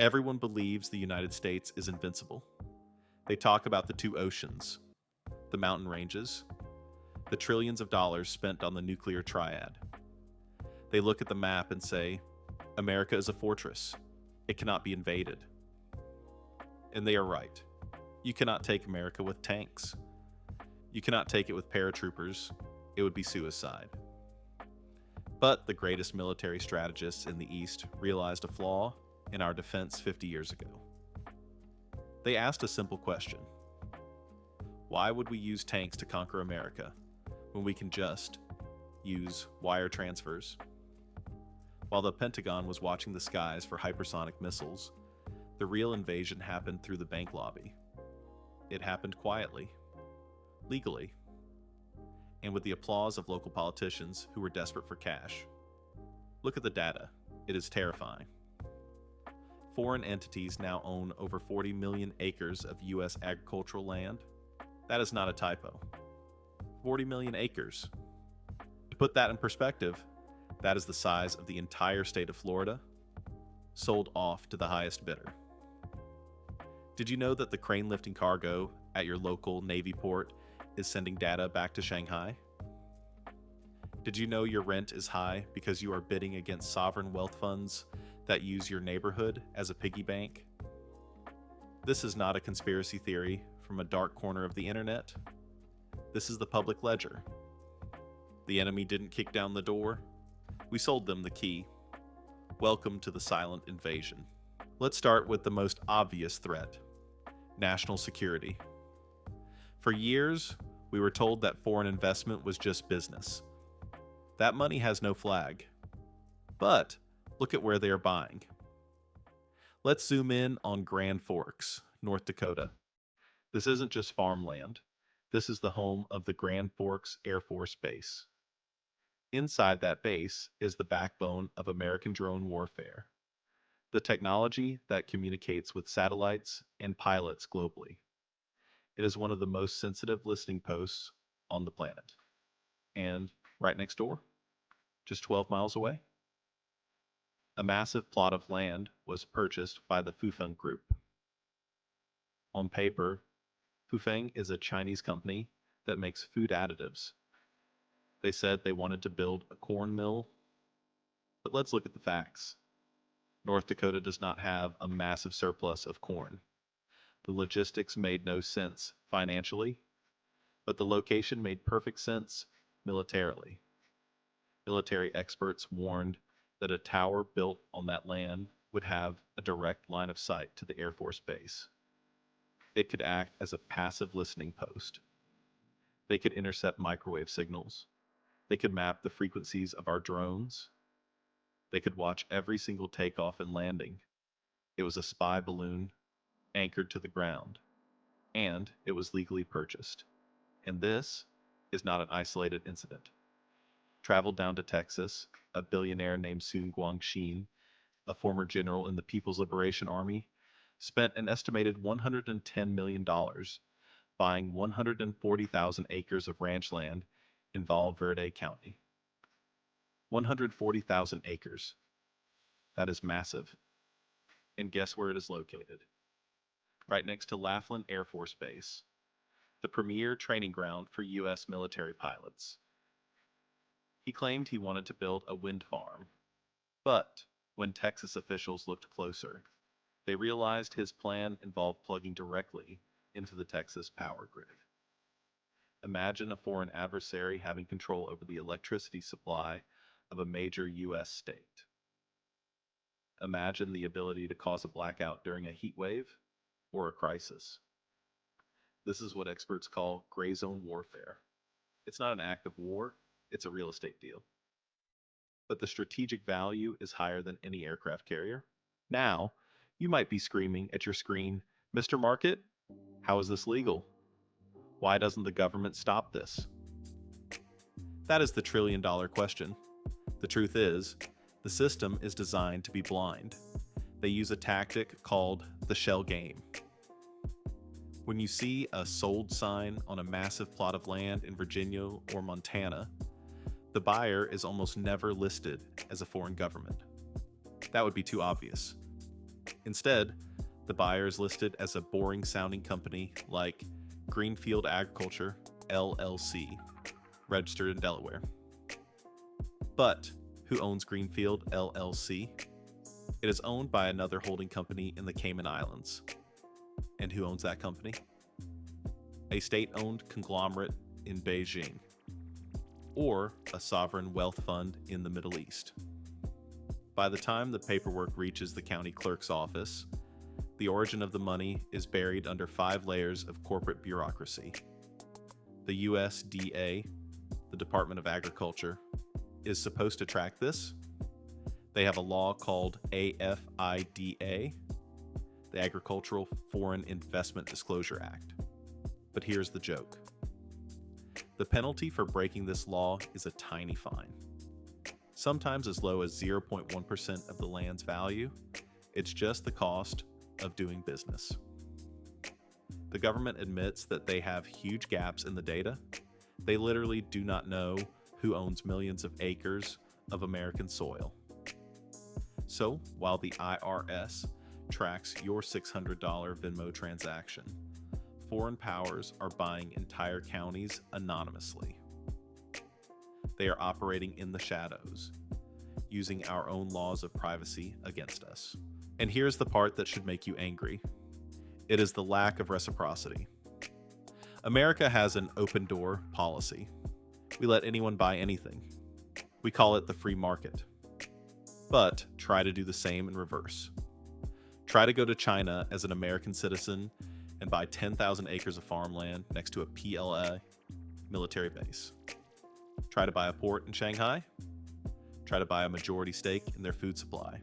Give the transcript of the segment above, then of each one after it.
Everyone believes the United States is invincible. They talk about the two oceans, the mountain ranges, the trillions of dollars spent on the nuclear triad. They look at the map and say, America is a fortress. It cannot be invaded. And they are right. You cannot take America with tanks. You cannot take it with paratroopers. It would be suicide. But the greatest military strategists in the East realized a flaw in our defense 50 years ago. They asked a simple question. Why would we use tanks to conquer America when we can just use wire transfers? While the Pentagon was watching the skies for hypersonic missiles, the real invasion happened through the bank lobby. It happened quietly, legally, and with the applause of local politicians who were desperate for cash. Look at the data. It is terrifying. Foreign entities now own over 40 million acres of U.S. agricultural land. That is not a typo. 40 million acres. To put that in perspective, that is the size of the entire state of Florida, sold off to the highest bidder. Did you know that the crane lifting cargo at your local Navy port is sending data back to Shanghai? Did you know your rent is high because you are bidding against sovereign wealth funds that use your neighborhood as a piggy bank? This is not a conspiracy theory from a dark corner of the internet. This is the public ledger. The enemy didn't kick down the door. We sold them the key. Welcome to the silent invasion. Let's start with the most obvious threat: national security. For years, we were told that foreign investment was just business. That money has no flag. But look at where they are buying. Let's zoom in on Grand Forks, North Dakota. This isn't just farmland. This is the home of the Grand Forks Air Force Base. Inside that base is the backbone of American drone warfare, the technology that communicates with satellites and pilots globally. It is one of the most sensitive listening posts on the planet. And right next door, just 12 miles away, a massive plot of land was purchased by the Fufeng Group. On paper, Fufeng is a Chinese company that makes food additives. They said they wanted to build a corn mill, but let's look at the facts. North Dakota does not have a massive surplus of corn. The logistics made no sense financially, but the location made perfect sense militarily. Military experts warned that a tower built on that land would have a direct line of sight to the Air Force Base. It could act as a passive listening post. They could intercept microwave signals. They could map the frequencies of our drones. They could watch every single takeoff and landing. It was a spy balloon anchored to the ground, and it was legally purchased. And this is not an isolated incident. Traveled down to Texas, a billionaire named Sun Guangxin, a former general in the People's Liberation Army, spent an estimated $110 million buying 140,000 acres of ranch land in Val Verde County. 140,000 acres. That is massive. And guess where it is located? Right next to Laughlin Air Force Base, the premier training ground for U.S. military pilots. He claimed he wanted to build a wind farm, but when Texas officials looked closer, they realized his plan involved plugging directly into the Texas power grid. Imagine a foreign adversary having control over the electricity supply of a major U.S. state. Imagine the ability to cause a blackout during a heat wave or a crisis. This is what experts call gray zone warfare. It's not an act of war, it's a real estate deal. But the strategic value is higher than any aircraft carrier. Now, you might be screaming at your screen, Mr. Market, how is this legal? Why doesn't the government stop this? That is the trillion-dollar question. The truth is, the system is designed to be blind. They use a tactic called the shell game. When you see a sold sign on a massive plot of land in Virginia or Montana, the buyer is almost never listed as a foreign government. That would be too obvious. Instead, the buyer is listed as a boring-sounding company like Greenfield Agriculture, LLC, registered in Delaware. But who owns Greenfield, LLC? It is owned by another holding company in the Cayman Islands. And who owns that company? A state-owned conglomerate in Beijing, or a sovereign wealth fund in the Middle East. By the time the paperwork reaches the county clerk's office, the origin of the money is buried under 5 layers of corporate bureaucracy. The USDA, the Department of Agriculture, is supposed to track this. They have a law called AFIDA, the Agricultural Foreign Investment Disclosure Act. But here's the joke. The penalty for breaking this law is a tiny fine. Sometimes as low as 0.1% of the land's value. It's just the cost of doing business. The government admits that they have huge gaps in the data. They literally do not know who owns millions of acres of American soil. So, while the IRS tracks your $600 Venmo transaction, foreign powers are buying entire counties anonymously. They are operating in the shadows, using our own laws of privacy against us. And here's the part that should make you angry. It is the lack of reciprocity. America has an open door policy. We let anyone buy anything. We call it the free market. But try to do the same in reverse. Try to go to China as an American citizen and buy 10,000 acres of farmland next to a PLA military base. Try to buy a port in Shanghai. Try to buy a majority stake in their food supply.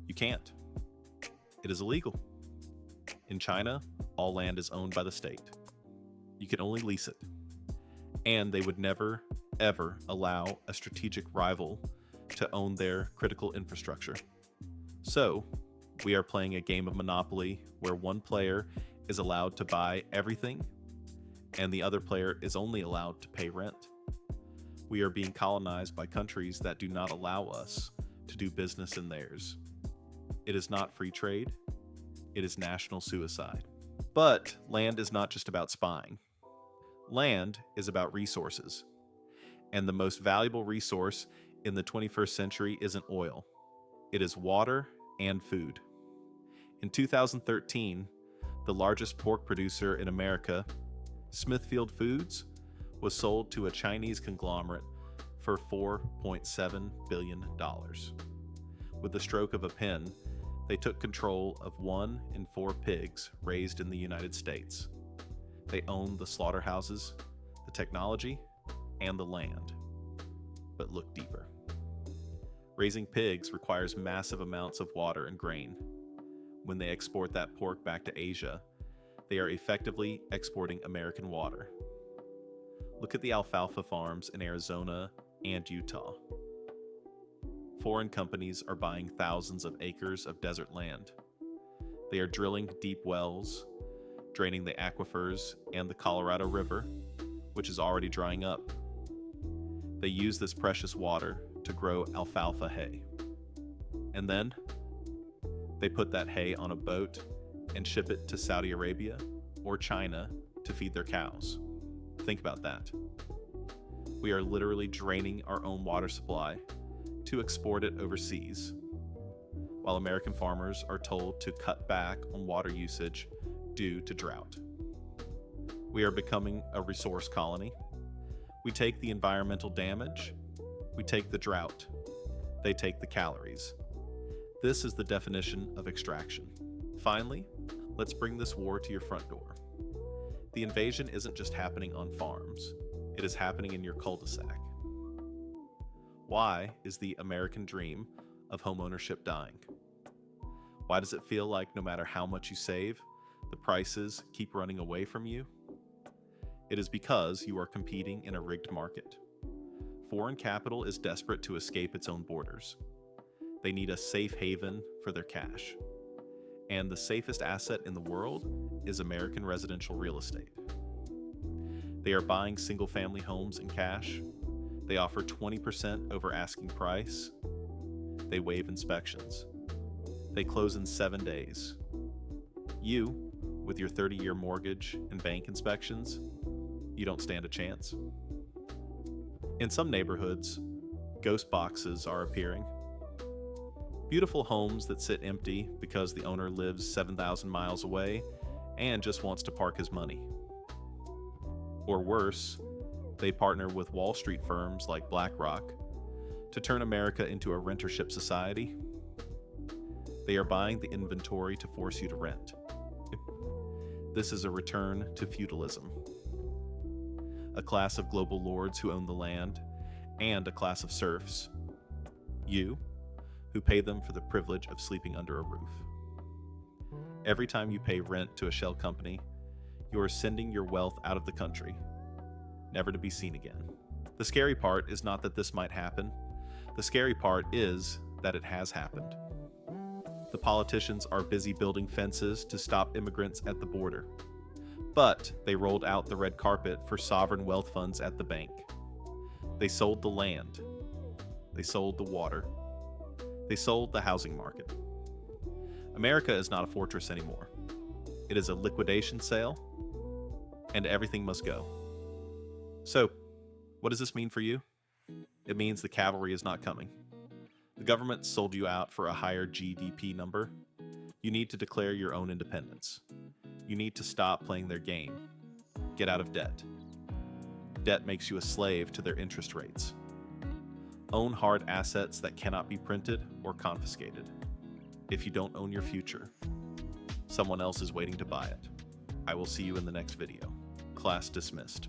You can't. It is illegal. In China, all land is owned by the state. You can only lease it. And they would never, ever allow a strategic rival to own their critical infrastructure. So, we are playing a game of Monopoly where one player is allowed to buy everything and the other player is only allowed to pay rent. We are being colonized by countries that do not allow us to do business in theirs. It is not free trade. It is national suicide. But land is not just about spying. Land is about resources. And the most valuable resource in the 21st century isn't oil. It is water and food. In 2013, the largest pork producer in America, Smithfield Foods, was sold to a Chinese conglomerate for $4.7 billion. With the stroke of a pen, they took control of 1 in 4 pigs raised in the United States. They own the slaughterhouses, the technology, and the land. But look deeper. Raising pigs requires massive amounts of water and grain. When they export that pork back to Asia, they are effectively exporting American water. Look at the alfalfa farms in Arizona and Utah. Foreign companies are buying thousands of acres of desert land. They are drilling deep wells, draining the aquifers and the Colorado River, which is already drying up. They use this precious water to grow alfalfa hay. And then they put that hay on a boat and ship it to Saudi Arabia or China to feed their cows. Think about that. We are literally draining our own water supply to export it overseas, while American farmers are told to cut back on water usage due to drought. We are becoming a resource colony. We take the environmental damage, we take the drought, they take the calories. This is the definition of extraction. Finally, let's bring this war to your front door. The invasion isn't just happening on farms, it is happening in your cul-de-sac. Why is the American dream of homeownership dying? Why does it feel like no matter how much you save, the prices keep running away from you? It is because you are competing in a rigged market. Foreign capital is desperate to escape its own borders. They need a safe haven for their cash. And the safest asset in the world is American residential real estate. They are buying single-family homes in cash. They offer 20% over asking price. They waive inspections. They close in 7 days. You, with your 30-year mortgage and bank inspections, you don't stand a chance. In some neighborhoods, ghost boxes are appearing. Beautiful homes that sit empty because the owner lives 7,000 miles away and just wants to park his money. Or worse, they partner with Wall Street firms like BlackRock to turn America into a rentership society. They are buying the inventory to force you to rent. This is a return to feudalism. A class of global lords who own the land, and a class of serfs, you, who pay them for the privilege of sleeping under a roof. Every time you pay rent to a shell company, you are sending your wealth out of the country, never to be seen again. The scary part is not that this might happen. The scary part is that it has happened. The politicians are busy building fences to stop immigrants at the border, but they rolled out the red carpet for sovereign wealth funds at the bank. They sold the land. They sold the water. They sold the housing market. America is not a fortress anymore. It is a liquidation sale, and everything must go. So, what does this mean for you? It means the cavalry is not coming. The government sold you out for a higher GDP number. You need to declare your own independence. You need to stop playing their game. Get out of debt. Debt makes you a slave to their interest rates. Own hard assets that cannot be printed or confiscated. If you don't own your future, someone else is waiting to buy it. I will see you in the next video. Class dismissed.